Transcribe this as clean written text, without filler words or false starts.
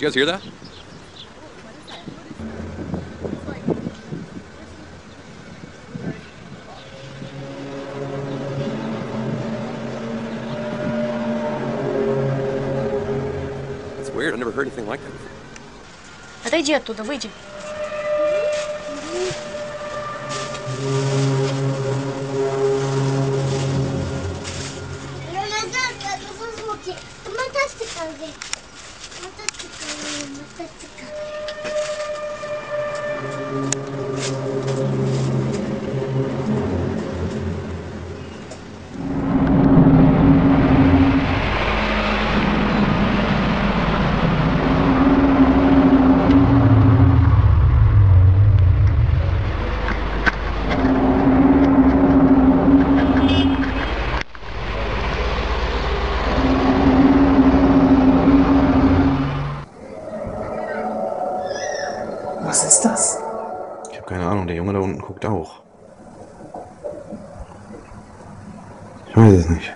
you guys hear that? It's weird. I never heard anything like that before. Отойди оттуда, выйди. Was ist das? Ich habe keine Ahnung. Der Junge da unten guckt auch. Ich weiß es nicht.